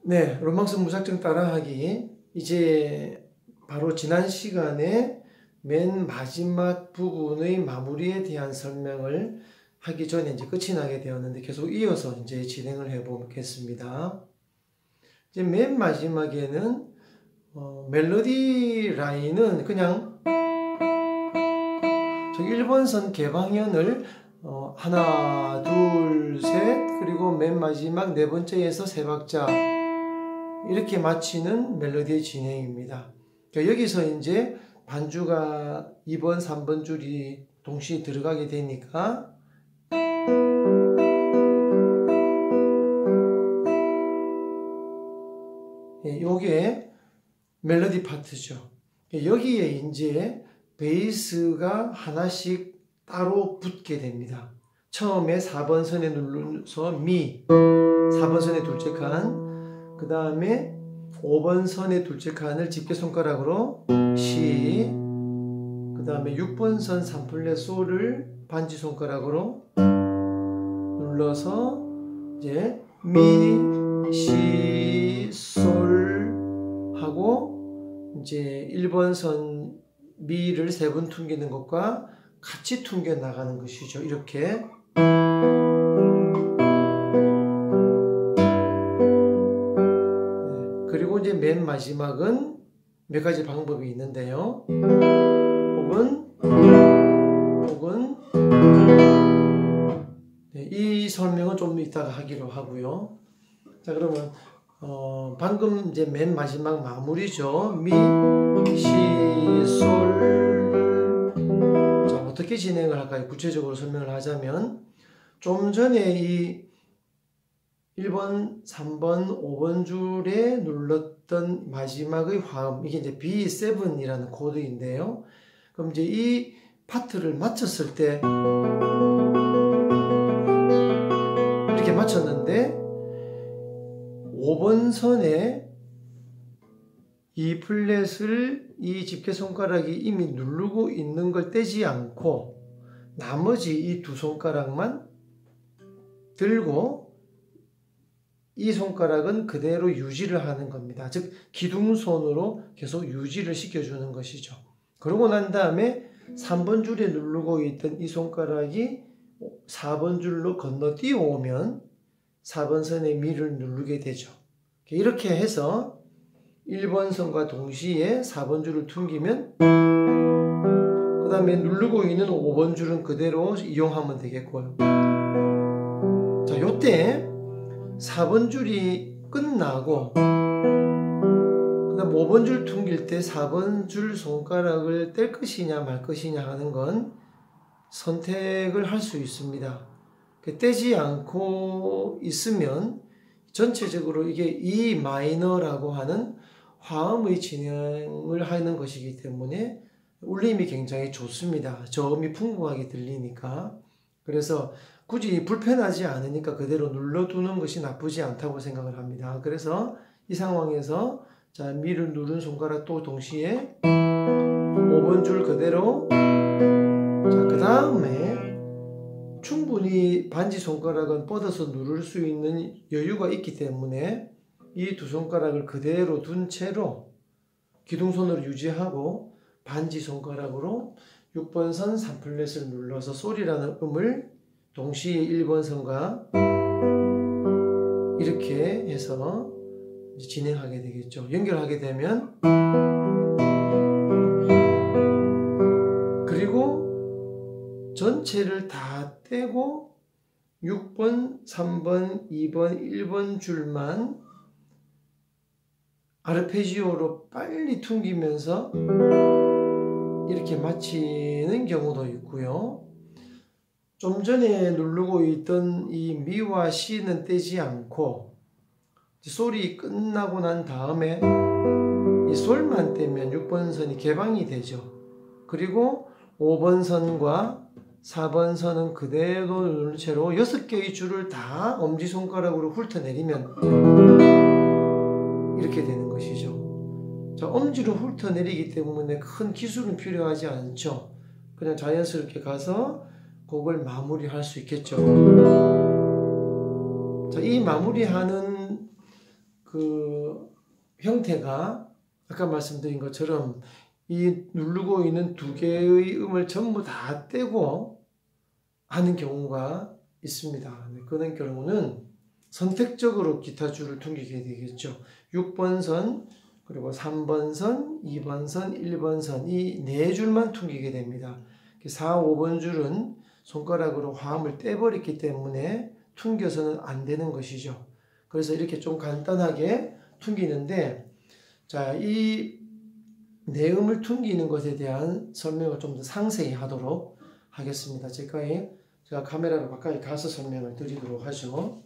네, 로망스 무작정 따라하기. 이제 바로 지난 시간에 맨 마지막 부분의 마무리에 대한 설명을 하기 전에 이제 끝이 나게 되었는데 계속 이어서 이제 진행을 해 보겠습니다. 이제 맨 마지막에는 멜로디 라인은 그냥 저 1번 선 개방현을 하나, 둘, 셋, 그리고 맨 마지막 네 번째에서 세 박자 이렇게 마치는 멜로디의 진행입니다. 그러니까 여기서 이제 반주가 2번, 3번 줄이 동시에 들어가게 되니까 요게 멜로디 파트죠. 여기에 이제 베이스가 하나씩 따로 붙게 됩니다. 처음에 4번 선에 눌러서 미, 4번 선의 둘째 칸, 그 다음에 5번 선의 둘째 칸을 집게손가락으로 시, 그 다음에 6번 선 3플랫 솔을 반지손가락으로 눌러서 이제 미, 시, 솔 하고 이제 1번 선 미를 3번 퉁기는 것과 같이 퉁겨 나가는 것이죠. 이렇게. 그리고 이제 맨 마지막은 몇 가지 방법이 있는데요. 혹은 이 설명은 좀 이따가 하기로 하고요. 자, 그러면 방금 이제 맨 마지막 마무리죠. 미, 시, 솔. 자, 어떻게 진행을 할까요? 구체적으로 설명을 하자면 좀 전에 이 1번, 3번, 5번 줄에 눌렀던 마지막의 화음, 이게 이제 B7이라는 코드인데요. 그럼 이제 이 파트를 맞췄을 때 이렇게 맞췄는데 5번 선에 이 플랫을 이 집게손가락이 이미 누르고 있는 걸 떼지 않고 나머지 이 두 손가락만 들고 이 손가락은 그대로 유지를 하는 겁니다. 즉 기둥손으로 계속 유지를 시켜주는 것이죠. 그러고 난 다음에 3번 줄에 누르고 있던 이 손가락이 4번 줄로 건너뛰어 오면 4번 선의 미를 누르게 되죠. 이렇게 해서 1번 선과 동시에 4번 줄을 퉁기면 그 다음에 누르고 있는 5번 줄은 그대로 이용하면 되겠고요. 자, 요때 4번 줄이 끝나고 그 다음 5번 줄 퉁길 때 4번 줄 손가락을 뗄 것이냐 말 것이냐 하는 건 선택을 할 수 있습니다. 떼지 않고 있으면 전체적으로 이게 E 마이너라고 하는 화음의 진행을 하는 것이기 때문에 울림이 굉장히 좋습니다. 저음이 풍부하게 들리니까. 그래서 굳이 불편하지 않으니까 그대로 눌러두는 것이 나쁘지 않다고 생각을 합니다. 그래서 이 상황에서 자, 미를 누른 손가락 또 동시에 5번 줄 그대로, 자, 그 다음에 충분히 반지 손가락은 뻗어서 누를 수 있는 여유가 있기 때문에 이 두 손가락을 그대로 둔 채로 기둥손으로 유지하고 반지 손가락으로 6번 선 3플랫을 눌러서 솔이라는 음을 동시에 1번 선과 이렇게 해서 진행하게 되겠죠. 연결하게 되면 그리고 전체를 다 떼고 6번, 3번, 2번, 1번 줄만 아르페지오로 빨리 퉁기면서 이렇게 마치는 경우도 있고요. 좀 전에 누르고 있던 이 미와 시는 떼지 않고 솔이 끝나고 난 다음에 이 솔만 떼면 6번 선이 개방이 되죠. 그리고 5번 선과 4번 선은 그대로 누른 채로 6개의 줄을 다 엄지손가락으로 훑어내리면 이렇게 되는 것이죠. 자, 엄지로 훑어내리기 때문에 큰 기술은 필요하지 않죠. 그냥 자연스럽게 가서 곡을 마무리할 수 있겠죠. 자, 이 마무리하는 그 형태가 아까 말씀드린 것처럼 이 누르고 있는 두 개의 음을 전부 다 떼고 하는 경우가 있습니다. 그런 경우는 선택적으로 기타 줄을 퉁기게 되겠죠. 6번 선, 그리고 3번 선, 2번 선, 1번 선 이 네 줄만 퉁기게 됩니다. 4, 5번 줄은 손가락으로 화음을 떼버렸기 때문에 퉁겨서는 안 되는 것이죠. 그래서 이렇게 좀 간단하게 퉁기는데, 자, 이 내음을 퉁기는 것에 대한 설명을 좀 더 상세히 하도록 하겠습니다. 제가 카메라로 가까이 가서 설명을 드리도록 하죠.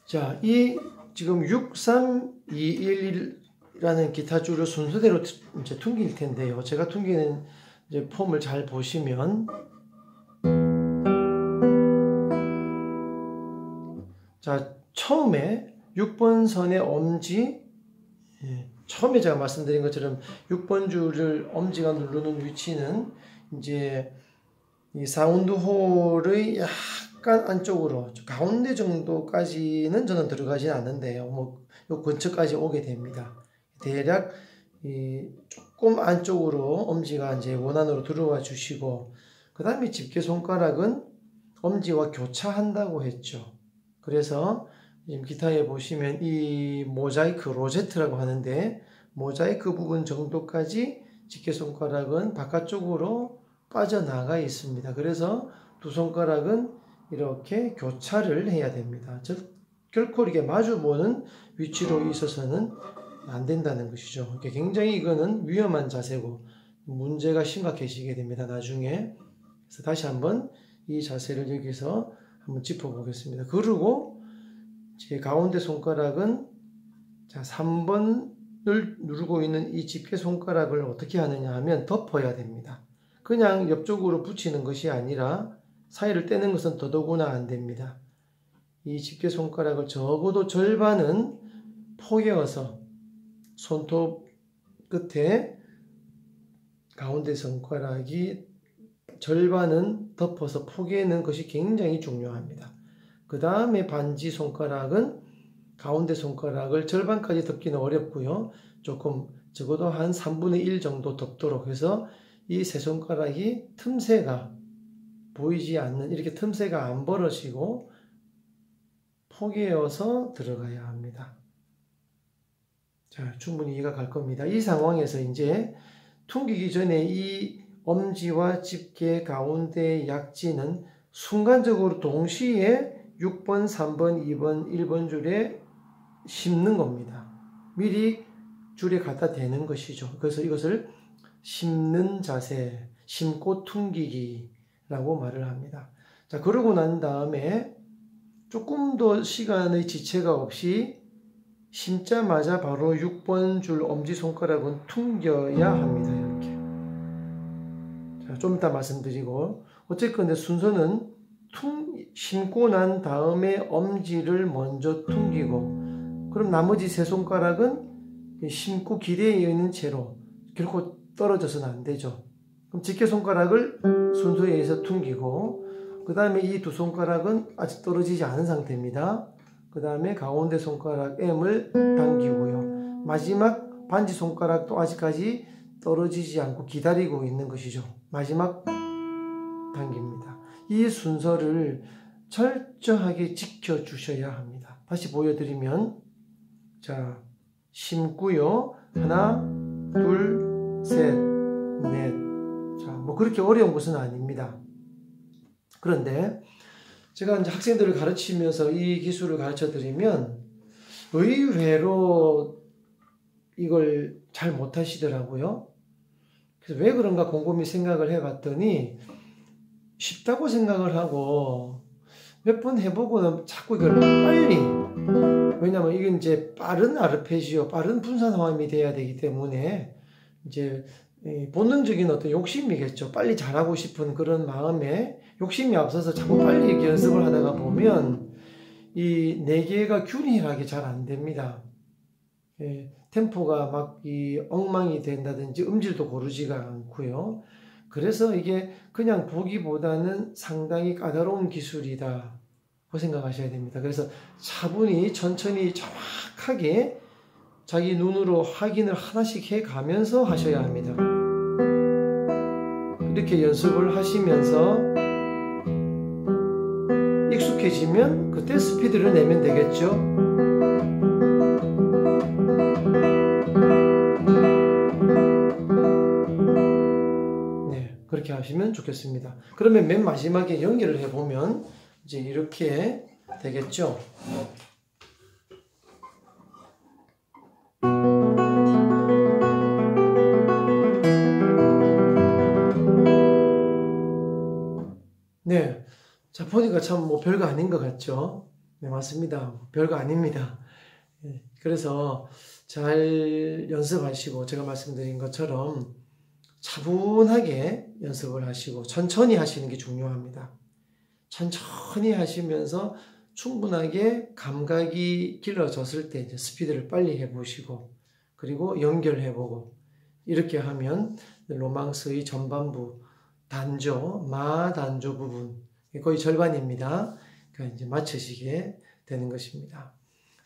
자, 이 지금 63211이라는 기타 줄을 순서대로 이제 퉁길 텐데요. 제가 퉁기는 이제 폼을 잘 보시면, 자, 처음에 6번 선의 엄지, 처음에 제가 말씀드린 것처럼 6번 줄을 엄지가 누르는 위치는 이제 이 사운드 홀의 약간 안쪽으로, 가운데 정도까지는 저는 들어가진 않는데요. 뭐, 요 근처까지 오게 됩니다. 대략 조금 안쪽으로 엄지가 이제 원안으로 들어와 주시고, 그 다음에 집게 손가락은 엄지와 교차한다고 했죠. 그래서 지금 기타에 보시면 이 모자이크 로제트라고 하는데, 모자이크 부분 정도까지 집게 손가락은 바깥쪽으로 빠져나가 있습니다. 그래서 두 손가락은 이렇게 교차를 해야 됩니다. 즉 결코 이렇게 마주보는 위치로 있어서는 안 된다는 것이죠. 굉장히 이거는 위험한 자세고 문제가 심각해지게 됩니다. 나중에. 그래서 다시 한번 이 자세를 여기서 한번 짚어보겠습니다. 그리고 제 가운데 손가락은, 자, 3번을 누르고 있는 이 집게 손가락을 어떻게 하느냐 하면 덮어야 됩니다. 그냥 옆쪽으로 붙이는 것이 아니라 사이를 떼는 것은 더더구나 안 됩니다. 이 집게 손가락을 적어도 절반은 포개어서 손톱 끝에 가운데 손가락이 절반은 덮어서 포개는 것이 굉장히 중요합니다. 그 다음에 반지 손가락은 가운데 손가락을 절반까지 덮기는 어렵고요. 조금 적어도 한 3분의 1 정도 덮도록 해서 이 세 손가락이 틈새가 보이지 않는, 이렇게 틈새가 안 벌어지고 포개어서 들어가야 합니다. 자, 충분히 이해가 갈 겁니다. 이 상황에서 이제 퉁기기 전에 이 엄지와 집게 가운데 약지는 순간적으로 동시에 6번, 3번, 2번, 1번 줄에 심는 겁니다. 미리 줄에 갖다 대는 것이죠. 그래서 이것을 심는 자세, 심고 퉁기기라고 말을 합니다. 자, 그러고 난 다음에 조금 더 시간의 지체가 없이 심자마자 바로 6번 줄 엄지손가락은 퉁겨야 합니다. 이렇게. 자, 좀 이따 말씀드리고, 어쨌건 순서는 심고 난 다음에 엄지를 먼저 퉁기고, 그럼 나머지 세 손가락은 심고 기대에 있는 채로 결코 떨어져서는 안 되죠. 그럼 집게 손가락을 순서에 의해서 퉁기고, 그 다음에 이 두 손가락은 아직 떨어지지 않은 상태입니다. 그 다음에 가운데 손가락 M을 당기고요. 마지막 반지 손가락도 아직까지 떨어지지 않고 기다리고 있는 것이죠. 마지막 당깁니다. 이 순서를 철저하게 지켜주셔야 합니다. 다시 보여드리면, 자, 심고요. 하나, 둘, 셋, 넷. 자, 뭐 그렇게 어려운 것은 아닙니다. 그런데 제가 이제 학생들을 가르치면서 이 기술을 가르쳐 드리면 의외로 이걸 잘 못하시더라고요. 그래서 왜 그런가 곰곰이 생각을 해봤더니 쉽다고 생각을 하고 몇 번 해보고는 자꾸 이걸 빨리, 왜냐면 이게 이제 빠른 아르페지오, 빠른 분산 화음이 돼야 되기 때문에 이제 본능적인 어떤 욕심이겠죠. 빨리 잘하고 싶은 그런 마음에 욕심이 앞서서 자꾸 빨리 연습을 하다가 보면 이 네 개가 균일하게 잘 안 됩니다. 템포가 막 엉망이 된다든지 음질도 고르지가 않고요. 그래서 이게 그냥 보기보다는 상당히 까다로운 기술이다 고 생각하셔야 됩니다. 그래서 차분히 천천히 정확하게 자기 눈으로 확인을 하나씩 해 가면서 하셔야 합니다. 이렇게 연습을 하시면서 익숙해지면 그때 스피드를 내면 되겠죠. 네, 그렇게 하시면 좋겠습니다. 그러면 맨 마지막에 연결을 해보면 이제 이렇게 되겠죠. 네, 자 보니까 참 뭐 별거 아닌 것 같죠? 네, 맞습니다. 별거 아닙니다. 네, 그래서 잘 연습하시고 제가 말씀드린 것처럼 차분하게 연습을 하시고 천천히 하시는 게 중요합니다. 천천히 하시면서 충분하게 감각이 길러졌을 때 이제 스피드를 빨리 해보시고 그리고 연결해보고 이렇게 하면 로망스의 전반부 단조, 마단조 부분 거의 절반입니다. 그러니까 이제 맞추시게 되는 것입니다.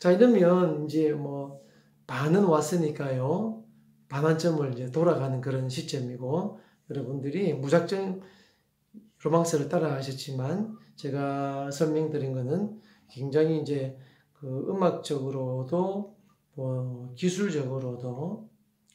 자, 이러면 이제 뭐 반은 왔으니까요. 반 만점을 이제 돌아가는 그런 시점이고 여러분들이 무작정 로망스를 따라 하셨지만 제가 설명드린 거는 굉장히 이제 그 음악적으로도 뭐 기술적으로도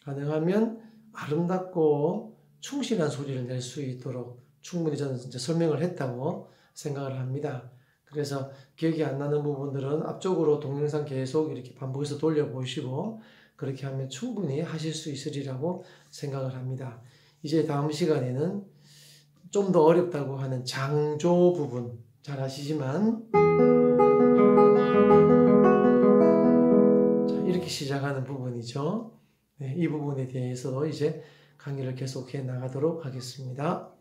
가능하면 아름답고 충실한 소리를 낼 수 있도록 충분히 저는 이제 설명을 했다고 생각을 합니다. 그래서 기억이 안 나는 부분들은 앞쪽으로 동영상 계속 이렇게 반복해서 돌려보시고 그렇게 하면 충분히 하실 수 있으리라고 생각을 합니다. 이제 다음 시간에는 좀 더 어렵다고 하는 장조 부분 잘 아시지만 자, 이렇게 시작하는 부분이죠. 네, 이 부분에 대해서도 이제 강의를 계속해 나가도록 하겠습니다.